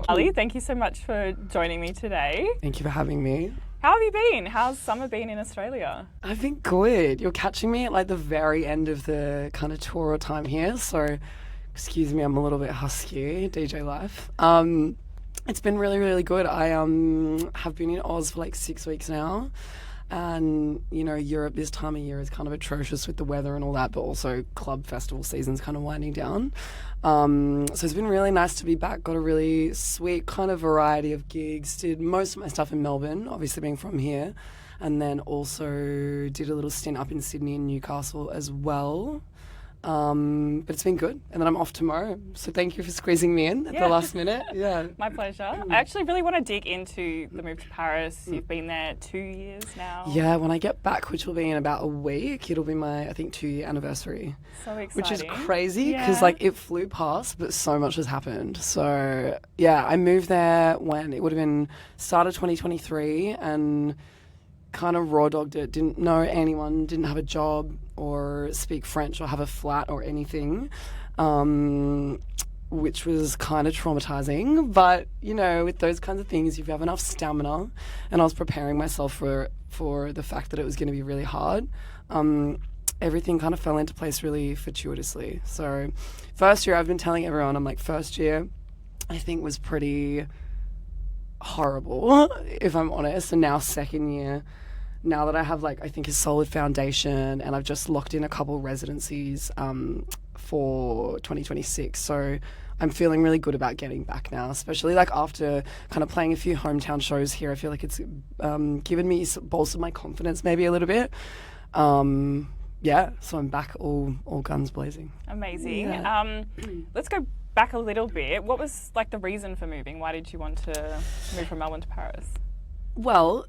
Marli, thank you so much for joining me today. Thank you for having me. How have you been? How's summer been in Australia? I've been good. You're catching me at like the very end of the kind of tour time here, so excuse me, I'm a little bit husky, DJ life. It's been really, really good. I have been in Oz for like 6 weeks now. And, you know, Europe this time of year is kind of atrocious with the weather and all that, but also club festival season's kind of winding down. So it's been really nice to be back. Got a really sweet kind of variety of gigs. Did most of my stuff in Melbourne, obviously being from here. And then also did a little stint up in Sydney and Newcastle as well. But it's been good. And then I'm off tomorrow. So thank you for squeezing me in at the last minute. Yeah. My pleasure. I actually really want to dig into the move to Paris. You've been there 2 years now. Yeah, when I get back, which will be in about a week, it'll be my, I think, 2-year anniversary. So exciting. Which is crazy because like it flew past, but so much has happened. So yeah, I moved there when it would have been start of 2023 and kind of raw dogged it, didn't know anyone, didn't have a job or speak French or have a flat or anything, which was kind of traumatizing. But, you know, with those kinds of things, if you have enough stamina, and I was preparing myself for the fact that it was going to be really hard, everything kind of fell into place really fortuitously. So first year, I've been telling everyone, I'm like, first year, I think was pretty horrible, if I'm honest. And now second year, now that I have like I think a solid foundation and I've just locked in a couple residencies for 2026, so I'm feeling really good about getting back now, especially like after kind of playing a few hometown shows here. I feel like it's given me bolstered my confidence maybe a little bit. Yeah, so I'm back all guns blazing. Amazing. Yeah. Let's go back a little bit. What was like the reason for moving? Why did you want to move from Melbourne to Paris? Well,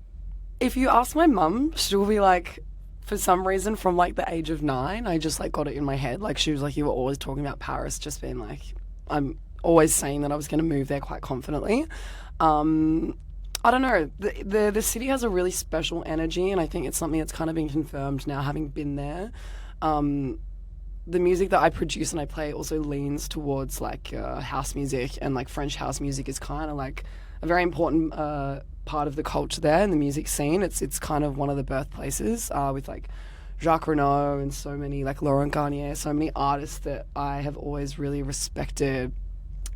if you ask my mum, she'll be like, for some reason from like the age of 9, I just like got it in my head. Like she was like, you were always talking about Paris, just being like, I'm always saying that I was going to move there quite confidently. I don't know, the city has a really special energy, and I think it's something that's kind of been confirmed now having been there. The music that I produce and I play also leans towards like house music, and like French house music is kind of like a very important part of the culture there in the music scene. It's kind of one of the birthplaces with like Jacques Renaud and so many like Laurent Garnier, so many artists that I have always really respected.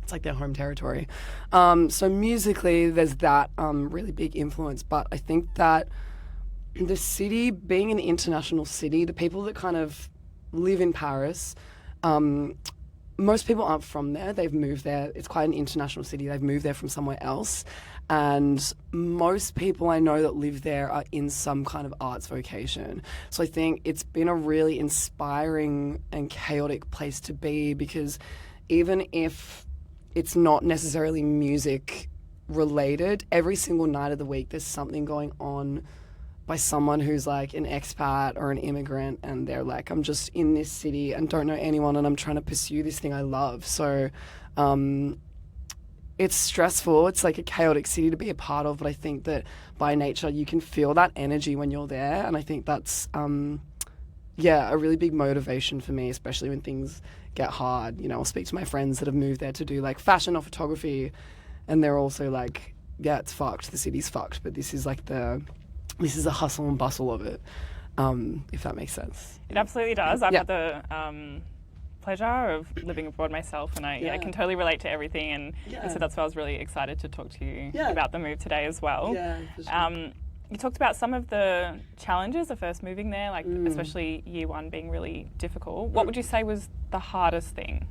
It's like their home territory. So musically there's that really big influence, but I think that the city being an international city, the people that kind of live in Paris, most people aren't from there. They've moved there. It's quite an international city. They've moved there from somewhere else. And most people I know that live there are in some kind of arts vocation. So I think it's been a really inspiring and chaotic place to be, because even if it's not necessarily music related, every single night of the week there's something going on by someone who's like an expat or an immigrant, and they're like, I'm just in this city and don't know anyone and I'm trying to pursue this thing I love. So it's stressful. It's like a chaotic city to be a part of, but I think that by nature you can feel that energy when you're there, and I think that's a really big motivation for me, especially when things get hard. You know, I'll speak to my friends that have moved there to do like fashion or photography, and they're also like, yeah, it's fucked, the city's fucked, but this is like this is the hustle and bustle of it, if that makes sense. It absolutely does. I've had the pleasure of living abroad myself, and I can totally relate to everything, and so that's why I was really excited to talk to you about the move today as well. Yeah, for sure. You talked about some of the challenges of first moving there, like especially year one being really difficult. What would you say was the hardest thing?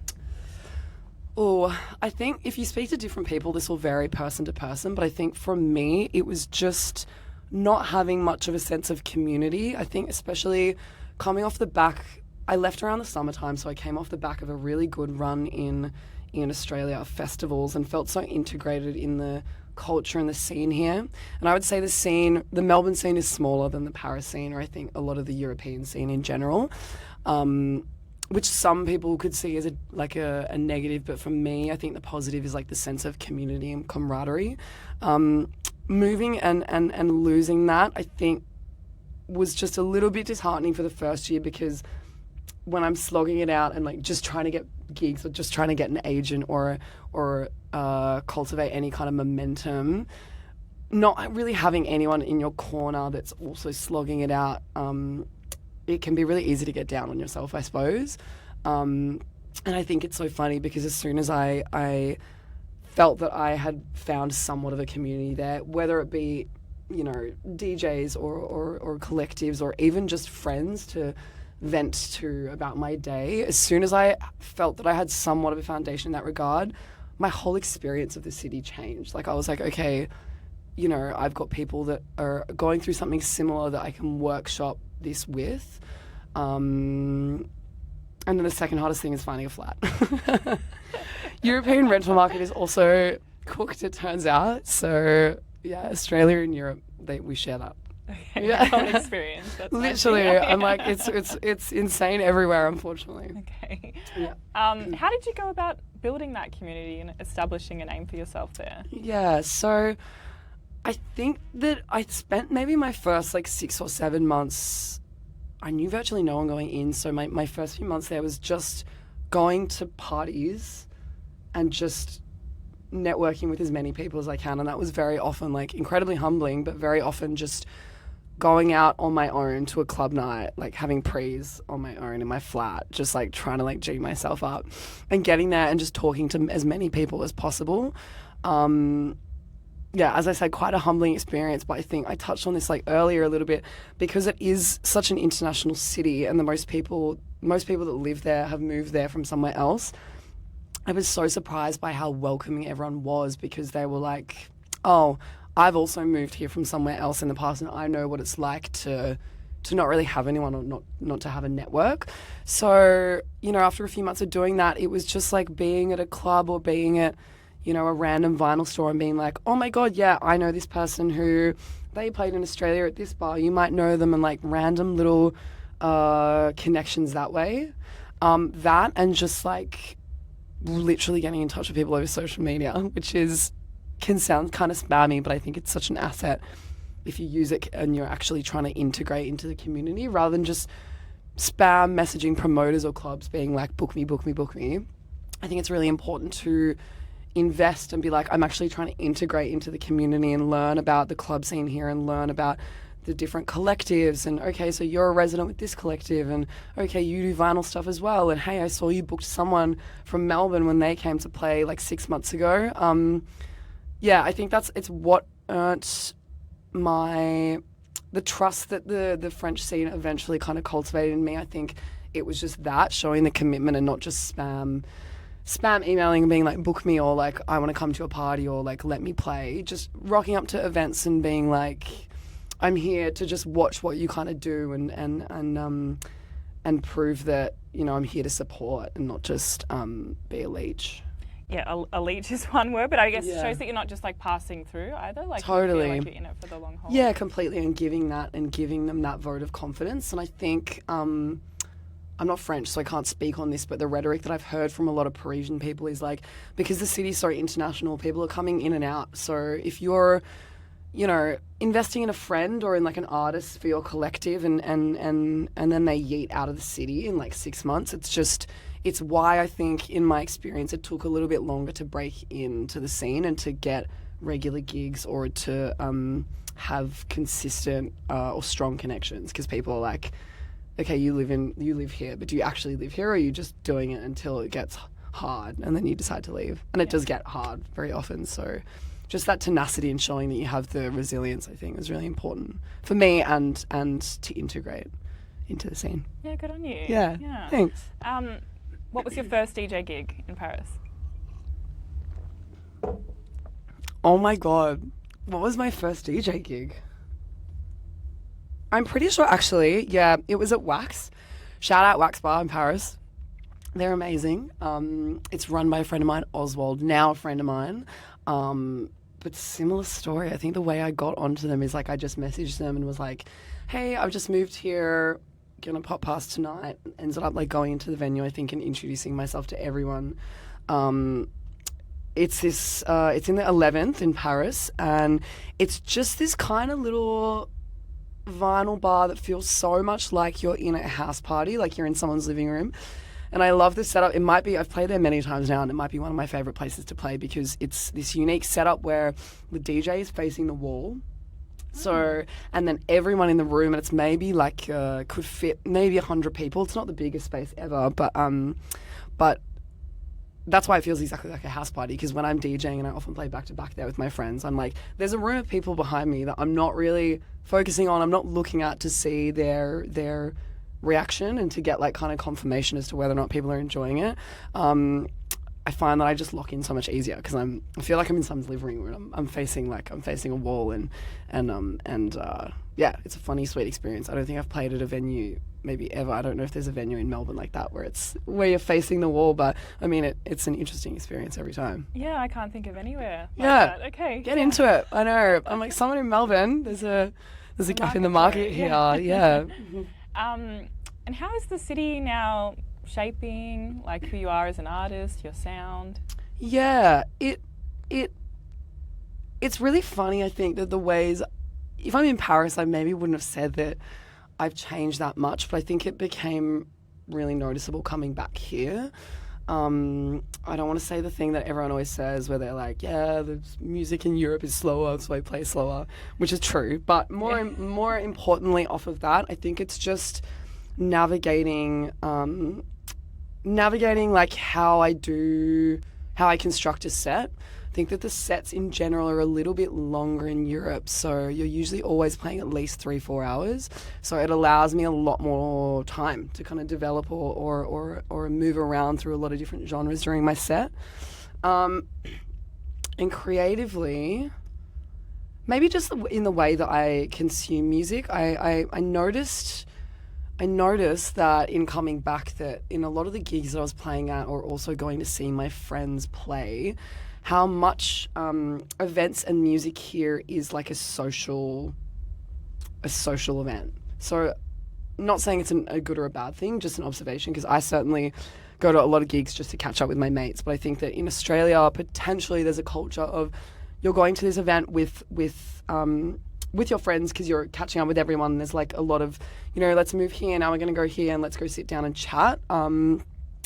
Oh, I think if you speak to different people, this will vary person to person, but I think for me, it was just not having much of a sense of community. I think especially coming off the back, I left around the summertime, so I came off the back of a really good run in Australia of festivals and felt so integrated in the culture and the scene here. And I would say the Melbourne scene is smaller than the Paris scene, or I think a lot of the European scene in general, which some people could see as a negative, but for me, I think the positive is like the sense of community and camaraderie. Moving and losing that, I think, was just a little bit disheartening for the first year, because when I'm slogging it out and like just trying to get gigs or just trying to get an agent or cultivate any kind of momentum, not really having anyone in your corner that's also slogging it out, it can be really easy to get down on yourself, I suppose. And I think it's so funny because as soon as I felt that I had found somewhat of a community there, whether it be, you know, DJs or collectives or even just friends to vent to about my day, as soon as I felt that I had somewhat of a foundation in that regard, my whole experience of the city changed. Like I was like, okay, you know, I've got people that are going through something similar that I can workshop this with. And then the second hardest thing is finding a flat. European rental market is also cooked, it turns out. So yeah, Australia and Europe, we share that. Okay, yeah. Whole experience. That's Literally, nice. I'm like, it's insane everywhere, unfortunately. Okay. Yeah. How did you go about building that community and establishing a name for yourself there? Yeah, so I think that I spent maybe my first like 6 or 7 months, I knew virtually no one going in, so my first few months there was just going to parties and just networking with as many people as I can, and that was very often like incredibly humbling, but very often just going out on my own to a club night, like having prees on my own in my flat, just like trying to like G myself up and getting there and just talking to as many people as possible. Yeah, as I said, quite a humbling experience, but I think I touched on this like earlier a little bit because it is such an international city and most people that live there have moved there from somewhere else. I was so surprised by how welcoming everyone was because they were like, oh, I've also moved here from somewhere else in the past and I know what it's like to not really have anyone or not to have a network. So, you know, after a few months of doing that, it was just like being at a club or being at, you know, a random vinyl store and being like, oh my God, yeah, I know this person who they played in Australia at this bar. You might know them, and like random little connections that way. That and just like literally getting in touch with people over social media, which can sound kind of spammy, but I think it's such an asset if you use it and you're actually trying to integrate into the community rather than just spam messaging promoters or clubs being like, book me, book me, book me. I think it's really important to invest and be like, I'm actually trying to integrate into the community and learn about the club scene here and learn about the different collectives and okay, so you're a resident with this collective and okay, you do vinyl stuff as well and hey, I saw you booked someone from Melbourne when they came to play like 6 months ago. Yeah, I think it's what earned the trust that the French scene eventually kind of cultivated in me. I think it was just that, showing the commitment and not just spam emailing and being like, book me, or like, I want to come to a party, or like, let me play. Just rocking up to events and being like, I'm here to just watch what you kind of do and prove that, you know, I'm here to support and not just be a leech. Yeah, a leech is one word, but I guess Yeah. it shows that you're not just like passing through either. Like Totally. You feel like you're in it for the long haul. Yeah, completely, and giving them that vote of confidence. And I think I'm not French, so I can't speak on this, but the rhetoric that I've heard from a lot of Parisian people is like, because the city's so international, people are coming in and out. So if you're, you know, investing in a friend or in like an artist for your collective and then they yeet out of the city in like 6 months, it's why I think in my experience it took a little bit longer to break into the scene and to get regular gigs or to have consistent or strong connections, because people are like, okay, you live here, but do you actually live here, or are you just doing it until it gets hard and then you decide to leave? And it does get hard very often. So just that tenacity and showing that you have the resilience, I think, is really important for me and to integrate into the scene. Yeah, good on you. Yeah. Thanks. What was your first DJ gig in Paris? Oh my God. What was my first DJ gig? I'm pretty sure, actually, yeah, it was at Wax. Shout out Wax Bar in Paris. They're amazing. It's run by a friend of mine, Oswald, now a friend of mine. But similar story. I think the way I got onto them is like I just messaged them and was like, hey, I've just moved here, gonna pop past tonight. Ended up like going into the venue, I think, and introducing myself to everyone. It's in the 11th in Paris, and it's just this kind of little vinyl bar that feels so much like you're in a house party, like you're in someone's living room. And I love this setup. It might be, I've played there many times now, and it might be one of my favorite places to play because it's this unique setup where the DJ is facing the wall. So, and then everyone in the room, and it's maybe like, could fit maybe 100 people. It's not the biggest space ever, but that's why it feels exactly like a house party, because when I'm DJing and I often play back to back there with my friends, I'm like, there's a room of people behind me that I'm not really focusing on. I'm not looking at to see their reaction and to get like kind of confirmation as to whether or not people are enjoying it. I find that I just lock in so much easier because I feel like I'm in someone's living room. I'm facing a wall and yeah, it's a funny, sweet experience. I don't think I've played at a venue maybe ever. I don't know if there's a venue in Melbourne like that where you're facing the wall, but I mean it's an interesting experience every time. Yeah, I can't think of anywhere like yeah. that. Okay. Get into it. I know. I'm like someone in Melbourne. There's a gap in the market here. Yeah. And how is the city now shaping like who you are as an artist, your sound? Yeah, it's really funny, I think, that the ways, if I'm in Paris, I maybe wouldn't have said that I've changed that much, but I think it became really noticeable coming back here. I don't want to say the thing that everyone always says where they're like, yeah, the music in Europe is slower, so I play slower, which is true. But more importantly off of that, I think it's just navigating like how I construct a set. I think that the sets in general are a little bit longer in Europe, so you're usually always playing at least 3-4 hours. So it allows me a lot more time to kind of develop or move around through a lot of different genres during my set. And creatively, maybe just in the way that I consume music, I noticed that in coming back that in a lot of the gigs that I was playing at or also going to see my friends play, how much events and music here is like a social event. So not saying it's a good or a bad thing, just an observation, because I certainly go to a lot of gigs just to catch up with my mates. But I think that in Australia, potentially there's a culture of you're going to this event with your friends because you're catching up with everyone. There's like a lot of, let's move here, now we're going to go here and let's go sit down and chat.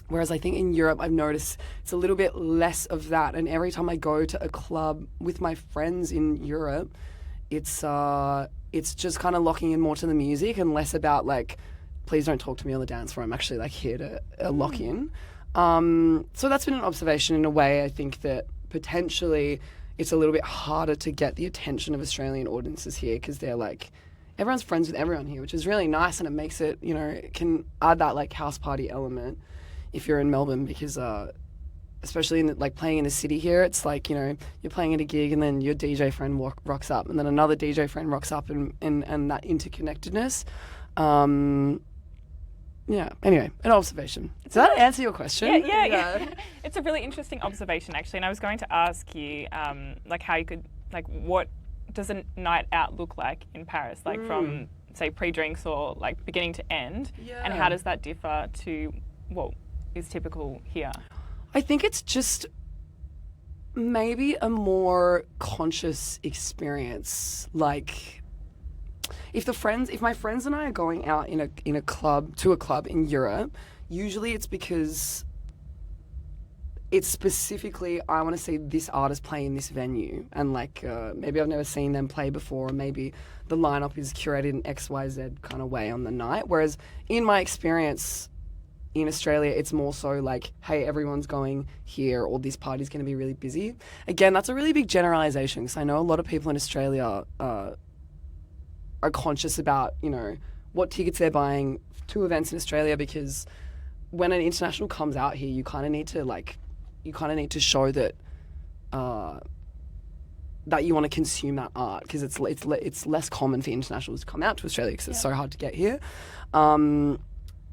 Whereas I think in Europe, I've noticed it's a little bit less of that. And every time I go to a club with my friends in Europe, it's just kind of locking in more to the music and less about like, please don't talk to me on the dance floor. I'm actually like here to lock in. So that's been an observation in a way. I think that potentially it's a little bit harder to get the attention of Australian audiences here because they're like, everyone's friends with everyone here, which is really nice, and it makes it, it can add that like house party element if you're in Melbourne, because especially in like playing in the city here, it's like, you're playing at a gig and then your DJ friend rocks up and then another DJ friend rocks up and that interconnectedness. Yeah, anyway, an observation. Does that answer your question? Yeah. It's a really interesting observation, actually, and I was going to ask you, like, how you could, like, what does a night out look like in Paris, like from, say, pre-drinks or, like, beginning to end, and how does that differ to what is typical here? I think it's just maybe a more conscious experience, like, if my friends and I are going out in a club in Europe, usually it's because it's specifically, I want to see this artist play in this venue, and like maybe I've never seen them play before, or maybe the lineup is curated in XYZ kind of way on the night. Whereas in my experience in Australia, it's more so like, hey, everyone's going here, or this party's going to be really busy. Again, that's a really big generalization, because I know a lot of people in Australia are conscious about, what tickets they're buying to events in Australia, because when an international comes out here, you kind of need to show that that you want to consume that art, because it's less common for internationals to come out to Australia because it's so hard to get here.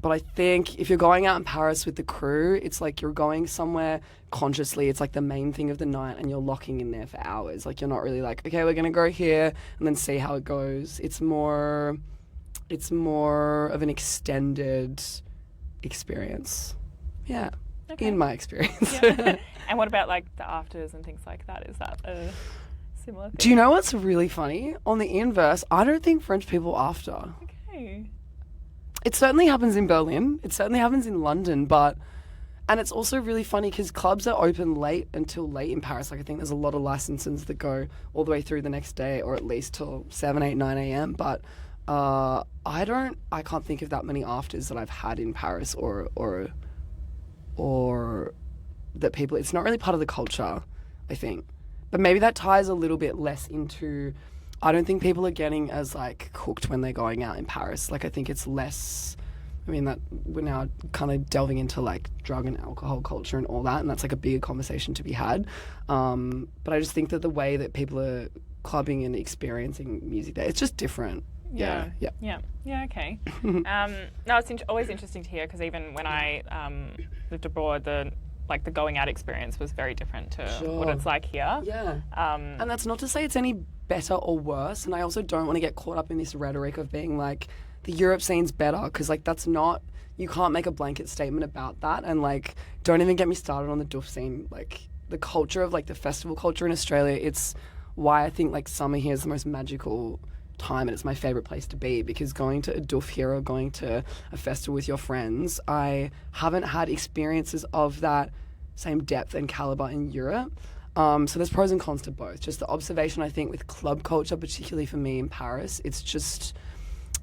But I think if you're going out in Paris with the crew, it's like you're going somewhere consciously. It's like the main thing of the night, and you're locking in there for hours. Like, you're not really like, okay, we're going to go here and then see how it goes. It's more of an extended experience. Yeah. Okay. In my experience. Yeah. And what about like the afters and things like that? Is that a similar thing? Do you know what's really funny? On the inverse, I don't think French people after. Okay. it certainly happens in Berlin. It certainly happens in London, and it's also really funny because clubs are open until late in Paris. Like I think there's a lot of licenses that go all the way through the next day, or at least till 7, 8, 9 a.m. But I can't think of that many afters that I've had in Paris or that people. It's not really part of the culture, I think. But maybe that ties a little bit less into. I don't think people are getting as like cooked when they're going out in Paris. Like I think it's less. I mean, that we're now kind of delving into like drug and alcohol culture and all that, and that's like a bigger conversation to be had. But I just think that the way that people are clubbing and experiencing music there, it's just different. Yeah. Okay. No, it's always interesting to hear because even when I lived abroad, the going out experience was very different to what it's like here. Yeah. And that's not to say it's any better or worse. And I also don't want to get caught up in this rhetoric of being like, the Europe scene's better, because like that's not, you can't make a blanket statement about that. And like, don't even get me started on the doof scene. Like the culture of like the festival culture in Australia, it's why I think like summer here is the most magical time and it's my favourite place to be, because going to a doof here or going to a festival with your friends, I haven't had experiences of that same depth and calibre in Europe. So there's pros and cons to both. Just the observation I think with club culture, particularly for me in Paris, it's just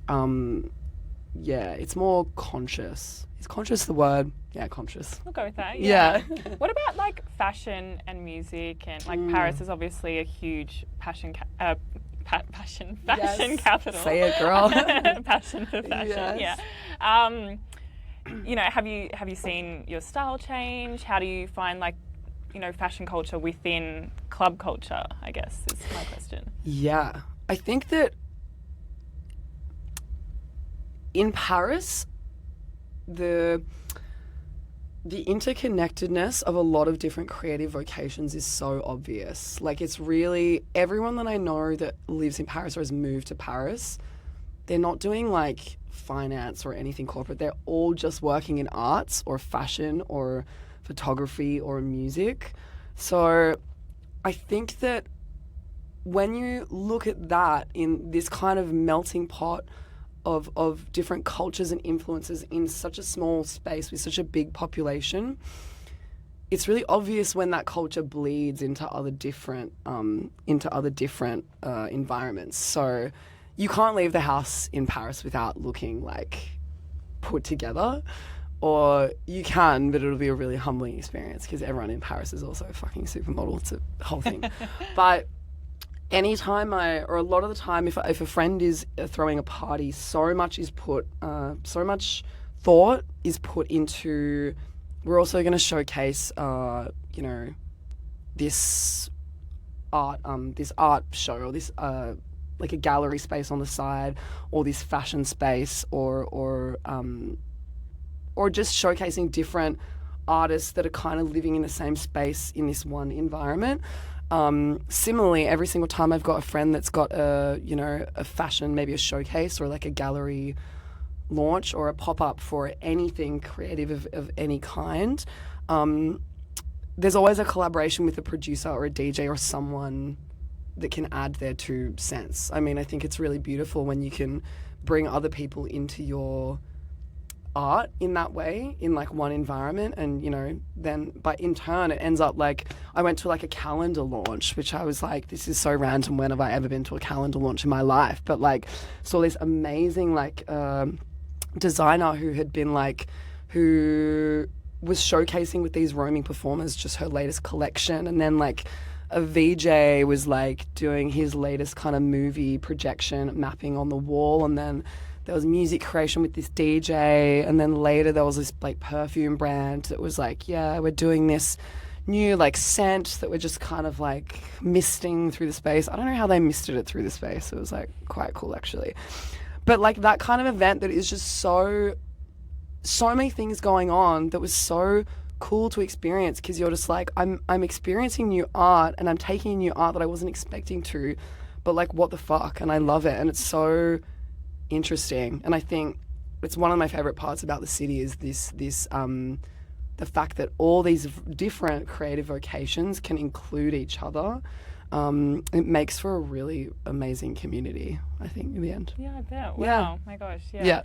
it's more conscious. Is conscious the word? Yeah, conscious. We'll go with that. Yeah. What about like fashion and music and like Paris is obviously a huge fashion capital. Say it, girl. Passion for fashion. Yes. Yeah. Have you seen your style change? How do you find like fashion culture within club culture? I guess is my question. Yeah, I think that. In Paris, the interconnectedness of a lot of different creative vocations is so obvious. Like it's really, everyone that I know that lives in Paris or has moved to Paris, they're not doing like finance or anything corporate. They're all just working in arts or fashion or photography or music. So I think that when you look at that in this kind of melting pot of different cultures and influences in such a small space with such a big population, it's really obvious when that culture bleeds into other different environments. So you can't leave the house in Paris without looking like put together, or you can, but it'll be a really humbling experience because everyone in Paris is also a fucking supermodel. It's a whole thing. But anytime or a lot of the time, if a friend is throwing a party, so much thought is put into, we're also going to showcase, this art show or this, like a gallery space on the side, or this fashion space, or just showcasing different artists that are kind of living in the same space in this one environment. Similarly, every single time I've got a friend that's got a fashion, maybe a showcase or like a gallery launch or a pop-up for anything creative of any kind, there's always a collaboration with a producer or a DJ or someone that can add their 2 cents. I mean, I think it's really beautiful when you can bring other people into your art in that way, in like one environment, and then but in turn it ends up like, I went to like a calendar launch, which I was like, this is so random, when have I ever been to a calendar launch in my life? But like saw this amazing like designer who was showcasing with these roaming performers just her latest collection, and then like a VJ was like doing his latest kind of movie projection mapping on the wall, and then there was music creation with this DJ, and then later there was this like perfume brand that was like, yeah, we're doing this new like scent that we're just kind of like misting through the space. I don't know how they misted it through the space. It was like quite cool actually. But like that kind of event that is just so many things going on that was so cool to experience, because you're just like, I'm experiencing new art and I'm taking new art that I wasn't expecting to, but like what the fuck, and I love it, and it's so interesting. And I think it's one of my favorite parts about the city is this the fact that all these different creative vocations can include each other. It makes for a really amazing community, I think, in the end. Yeah, I bet. Wow. Yeah. My gosh. Yeah.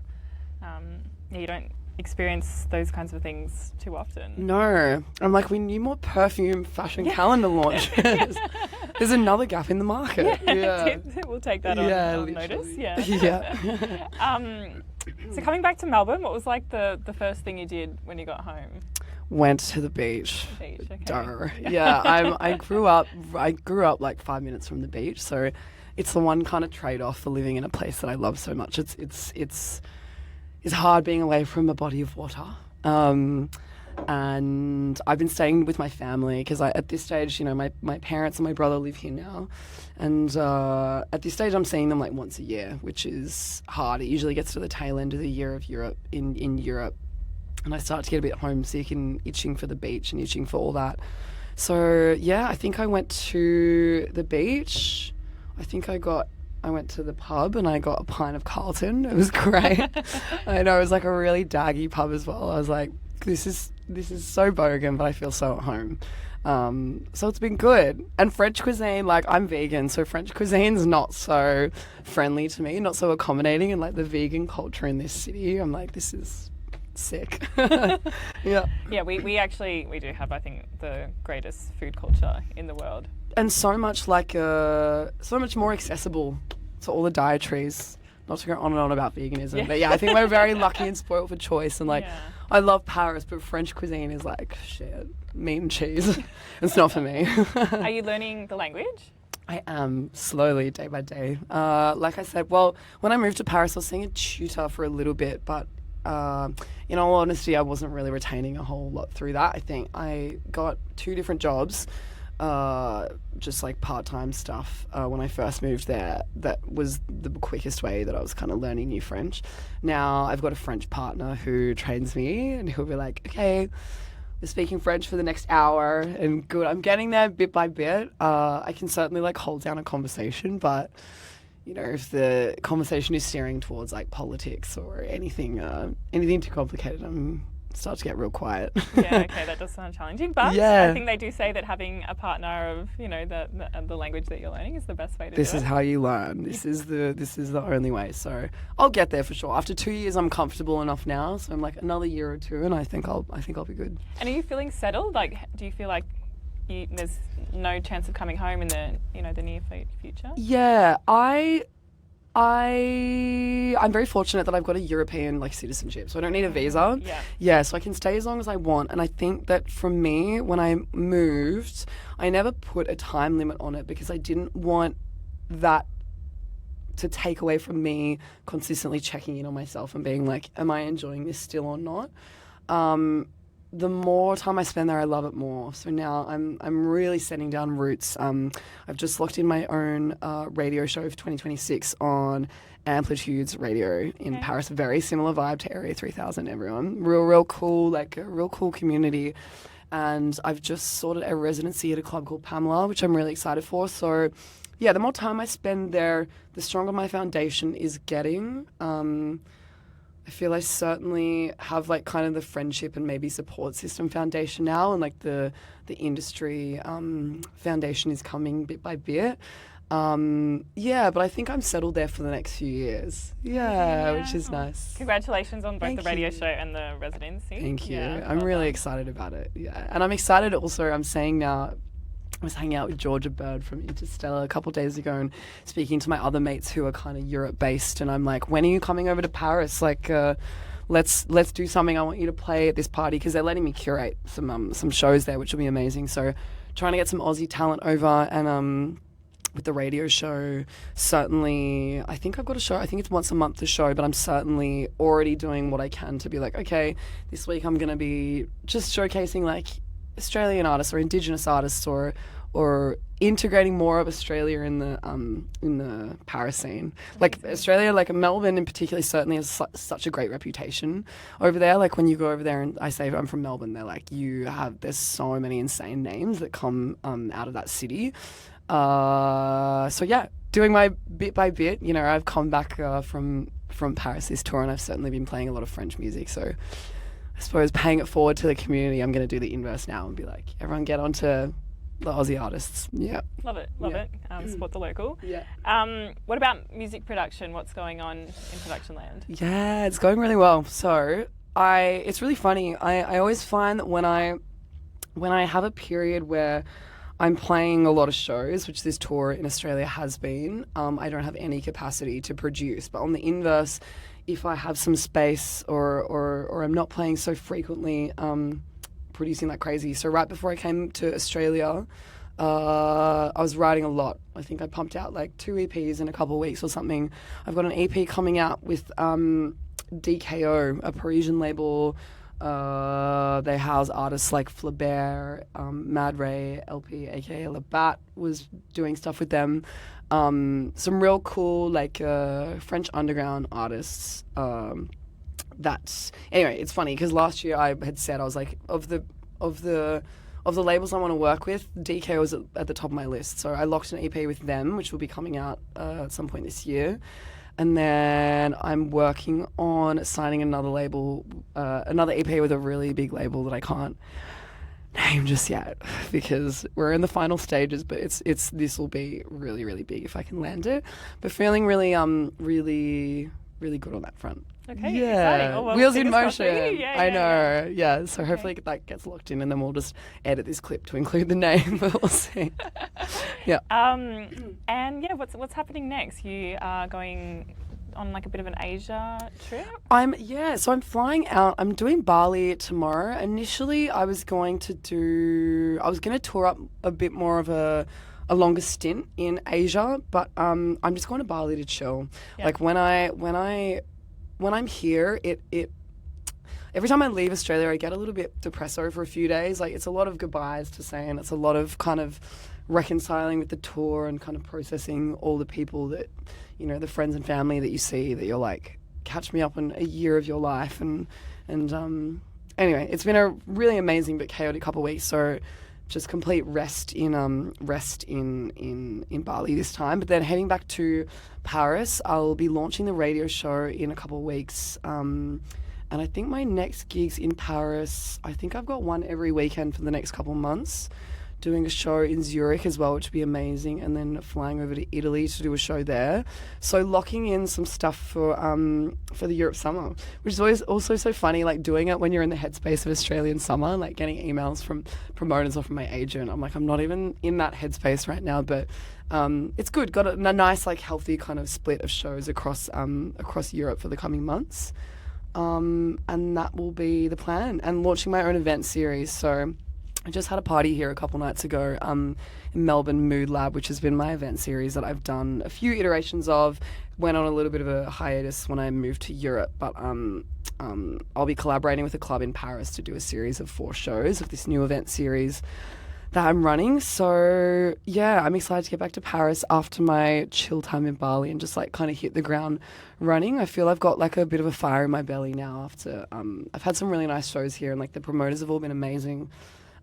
you don't experience those kinds of things too often. No. I'm like, we need more perfume fashion calendar launches. There's another gap in the market. Yeah. We'll take that on notice. Yeah. Yeah. So coming back to Melbourne, what was like the first thing you did when you got home? Went to the beach. Okay. Duh. Yeah, I grew up like 5 minutes from the beach, so it's the one kind of trade-off for living in a place that I love so much. It's hard being away from a body of water. And I've been staying with my family because at this stage, my parents and my brother live here now. And at this stage, I'm seeing them like once a year, which is hard. It usually gets to the tail end of the year of Europe, in Europe. And I start to get a bit homesick and itching for the beach and itching for all that. So, yeah, I think I went to the beach. I went to the pub and I got a pint of Carlton. It was great. I know, it was like a really daggy pub as well. I was like, this is so bogan, but I feel so at home. So it's been good. And French cuisine, like I'm vegan, so French cuisine's not so friendly to me, not so accommodating. And like the vegan culture in this city, I'm like, this is sick. Yeah. Yeah, we do have, I think, the greatest food culture in the world. And so much so much more accessible to all the dietaries. Not to go on and on about veganism, but yeah, I think we're very lucky and spoiled for choice. And like, I love Paris, but French cuisine is like shit, meat and cheese. It's not for me. Are you learning the language? I am, slowly, day by day. Like I said, well, when I moved to Paris, I was seeing a tutor for a little bit, but in all honesty, I wasn't really retaining a whole lot through that. I think I got 2 different jobs. Just like part-time stuff when I first moved there. That was the quickest way that I was kind of learning new French. Now I've got a French partner who trains me and he'll be like, okay, we're speaking French for the next hour, and good. I'm getting there bit by bit. I can certainly like hold down a conversation, but if the conversation is steering towards like politics or anything too complicated, I'm start to get real quiet. Yeah, okay, that does sound challenging, but I think they do say that having a partner of the language that you're learning is the best way to do it. This is how you learn. This is the only way. So I'll get there for sure. After 2 years, I'm comfortable enough now. So I'm like another year or two, and I think I'll be good. And are you feeling settled? Like, do you feel like there's no chance of coming home in the the near future? Yeah, I'm very fortunate that I've got a European citizenship, so I don't need a visa. Yeah, so I can stay as long as I want. And I think that for me, when I moved, I never put a time limit on it because I didn't want that to take away from me consistently checking in on myself and being like, am I enjoying this still or not? The more time I spend there, I love it more. So now I'm really setting down roots. I've just locked in my own radio show for 2026 on Amplitude's radio in Paris. Very similar vibe to Area 3000, everyone. Real cool, like a real cool community. And I've just sorted a residency at a club called Pamela, which I'm really excited for. So yeah, the more time I spend there, the stronger my foundation is getting. I feel I certainly have kind of the friendship and maybe support system foundation now, and the industry foundation is coming bit by bit. But I think I'm settled there for the next few years. Yeah, which is nice. Congratulations on both the radio show and the residency. Thank you. I'm really excited about it. Yeah, and I'm excited also. I'm saying now, I was hanging out with Georgia Bird from Interstellar a couple of days ago and speaking to my other mates who are kind of Europe-based, and I'm like, when are you coming over to Paris? Let's do something. I want you to play at this party, because they're letting me curate some shows there, which will be amazing. So trying to get some Aussie talent over, and with the radio show, certainly, I think I've got a show. I think it's once a month, the show, but I'm certainly already doing what I can to be like, okay, this week I'm going to be just showcasing Australian artists or Indigenous artists, or integrating more of Australia in the Paris scene. Australia, Melbourne in particular, certainly has such a great reputation over there. When you go over there and I say I'm from Melbourne, they're like, there's so many insane names that come out of that city. So yeah, doing my bit by bit. I've come back from Paris this tour, and I've certainly been playing a lot of French music. So I suppose paying it forward to the community, I'm going to do the inverse now and be like, everyone get onto the Aussie artists. Yeah. Love it. Support the local. Yeah. What about music production? What's going on in production land? Yeah, it's going really well. So it's really funny. I always find that when I have a period where I'm playing a lot of shows, which this tour in Australia has been, I don't have any capacity to produce. But on the inverse, if I have some space or I'm not playing so frequently, producing like crazy. So right before I came to Australia, I was writing a lot. I think I pumped out like 2 EPs in a couple of weeks or something. I've got an EP coming out with DKO, a Parisian label. They house artists like Flaubert, Mad Ray, LP, aka Labatt, was doing stuff with them. Some real cool like French underground artists. Anyway, it's funny because last year I had said I was like of the labels I want to work with, DK was at the top of my list. So I locked an EP with them, which will be coming out at some point this year. And then I'm working on signing another label, another EP with a really big label that I can't name just yet because we're in the final stages. But this will be really, really big if I can land it. But feeling really really good on that front. Okay, yeah. exciting. Oh, well, Wheels in motion. Yeah, I know. Yeah. So hopefully that gets locked in, and then we'll just edit this clip to include the name. But we'll see. Yeah. And yeah, what's happening next? You are going on like a bit of an Asia trip? So I'm flying out. I'm doing Bali tomorrow. Initially, I was going to tour up a bit more of a longer stint in Asia, but I'm just going to Bali to chill. Yeah. Like when I'm here, it every time I leave Australia, I get a little bit depresso for a few days. Like it's a lot of goodbyes to say, and it's a lot of kind of reconciling with the tour and kind of processing all the people that, you know, the friends and family that you see that you're like, catch me up on a year of your life. And anyway, it's been a really amazing but chaotic couple of weeks. So just complete rest in Bali this time. But then heading back to Paris, I'll be launching the radio show in a couple of weeks. And I think my next gig's in Paris. I think I've got one every weekend for the next couple of months, doing a show in Zurich as well, which would be amazing, and then flying over to Italy to do a show there. So locking in some stuff for the Europe summer, which is always also so funny, like doing it when you're in the headspace of Australian summer, like getting emails from promoters or from my agent. I'm like, I'm not even in that headspace right now, but it's good. Got a nice, like, healthy kind of split of shows across Europe for the coming months. And that will be the plan. And launching my own event series. So I just had a party here a couple nights ago in Melbourne, Mood Lab, which has been my event series that I've done a few iterations of. Went on a little bit of a hiatus when I moved to Europe, but I'll be collaborating with a club in Paris to do a series of 4 shows of this new event series that I'm running. So yeah, I'm excited to get back to Paris after my chill time in Bali and just like kind of hit the ground running. I feel I've got like a bit of a fire in my belly now after I've had some really nice shows here, and like the promoters have all been amazing.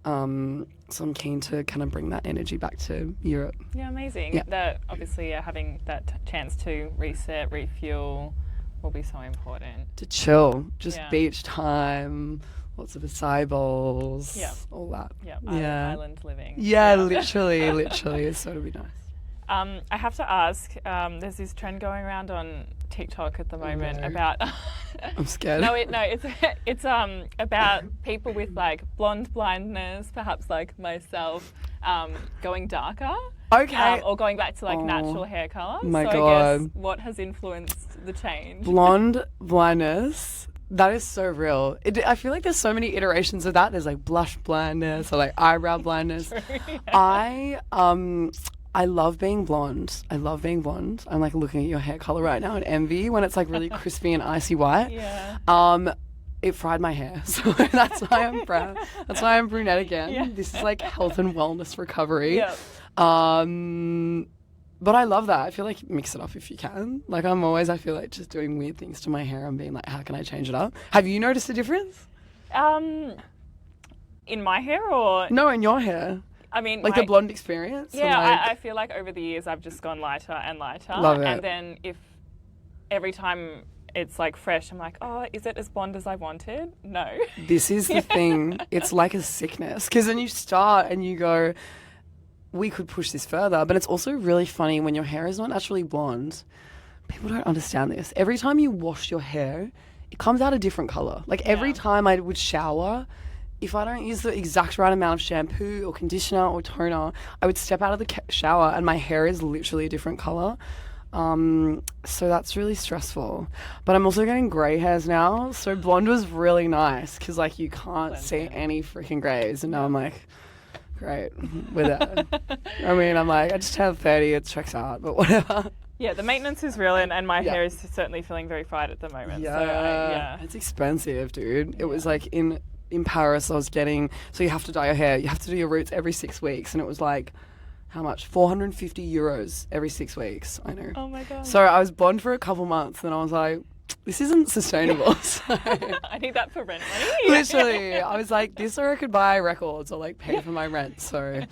So I'm keen to kind of bring that energy back to Europe. Yeah, amazing. Yeah. That obviously having that chance to reset, refuel will be so important. To chill, just beach time, lots of acai bowls, all that. Yeah, island living. Yeah, literally, it's so to be nice. I have to ask, there's this trend going around on TikTok at the moment about I'm scared. It's about people with like blonde blindness, perhaps like myself, going darker. Okay. Or going back to like natural hair colour. My God. I guess what has influenced the change? Blonde blindness. That is so real. I feel like there's so many iterations of that. There's like blush blindness or like eyebrow blindness. True, yeah. I love being blonde. I'm like looking at your hair color right now and envy when it's like really crispy and icy white. Yeah. It fried my hair, so that's why I'm brown. That's why I'm brunette again. Yeah. This is like health and wellness recovery. Yeah. But I love that. I feel like mix it up if you can. Like I feel like just doing weird things to my hair and being like, how can I change it up? Have you noticed a difference? In my hair or? No, in your hair. I mean, like the blonde experience? Yeah, like... I feel like over the years I've just gone lighter and lighter. Love it. And then if every time it's like fresh, I'm like, oh, is it as blonde as I wanted? No. This is the thing. It's like a sickness. Because then you start and you go, we could push this further, but it's also really funny when your hair is not naturally blonde. People don't understand this. Every time you wash your hair, it comes out a different color. Like every time I would shower, if I don't use the exact right amount of shampoo or conditioner or toner, I would step out of the shower and my hair is literally a different color. So that's really stressful. But I'm also getting grey hairs now. So blonde was really nice because like you can't see any freaking greys. And now I'm like, great with it. I mean, I'm like, I just have 30, it checks out, but whatever. Yeah, the maintenance is real, and my hair is certainly feeling very fried at the moment. Yeah, so it's expensive, dude. It was like in Paris, I was getting, so you have to dye your hair, you have to do your roots every 6 weeks, and it was like, how much? 450 euros every 6 weeks. I know. Oh my God. So I was blonde for a couple months, and I was like, this isn't sustainable. So, I need that for rent money. literally, I was like, this or I could buy records or like pay for my rent. So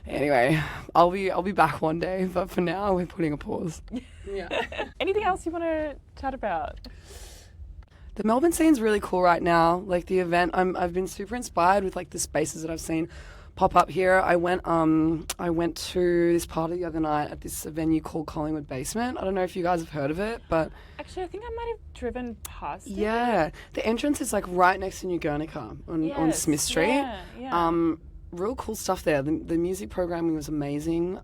anyway, I'll be back one day, but for now we're putting a pause. Yeah. Anything else you want to chat about? The Melbourne scene's really cool right now. Like the event, I've been super inspired with like the spaces that I've seen pop up here. I went to this party the other night at this venue called Collingwood Basement. I don't know if you guys have heard of it, but actually I think I might have driven past it. Yeah, the entrance is like right next to New Guernica on Smith Street. Yeah. Real cool stuff there. The music programming was amazing.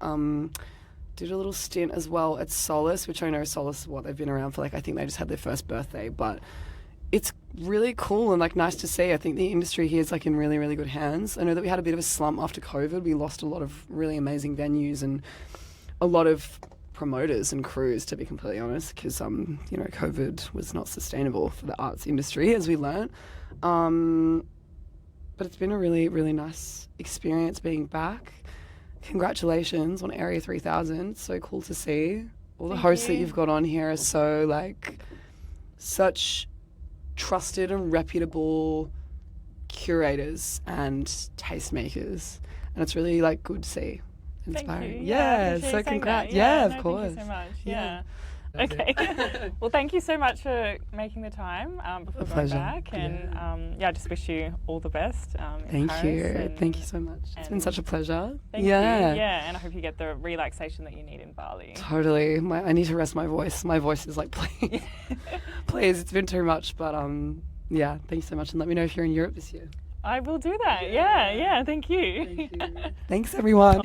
Did a little stint as well at Solace, which I know Solace, they've been around for like, I think they just had their first birthday, but it's really cool and like nice to see. I think the industry here is like in really, really good hands. I know that we had a bit of a slump after COVID. We lost a lot of really amazing venues and a lot of promoters and crews, to be completely honest, because COVID was not sustainable for the arts industry, as we learned. But it's been a really, really nice experience being back. Congratulations on Area 3000. It's so cool to see. All the hosts that you've got on here are so like such trusted and reputable curators and tastemakers, and it's really like good to see. Inspiring. Thank you. Yeah, so congrats. Of course. Thank you so much. Yeah. Okay. Well, thank you so much for making the time before going back, and I just wish you all the best. Thank you. Thank you so much. It's been such a pleasure. Thank you. Yeah, and I hope you get the relaxation that you need in Bali. Totally. I need to rest my voice. My voice is like, please, please. It's been too much, but thank you so much, and let me know if you're in Europe this year. I will do that. Yeah. Thank you. Thank you. Thanks, everyone.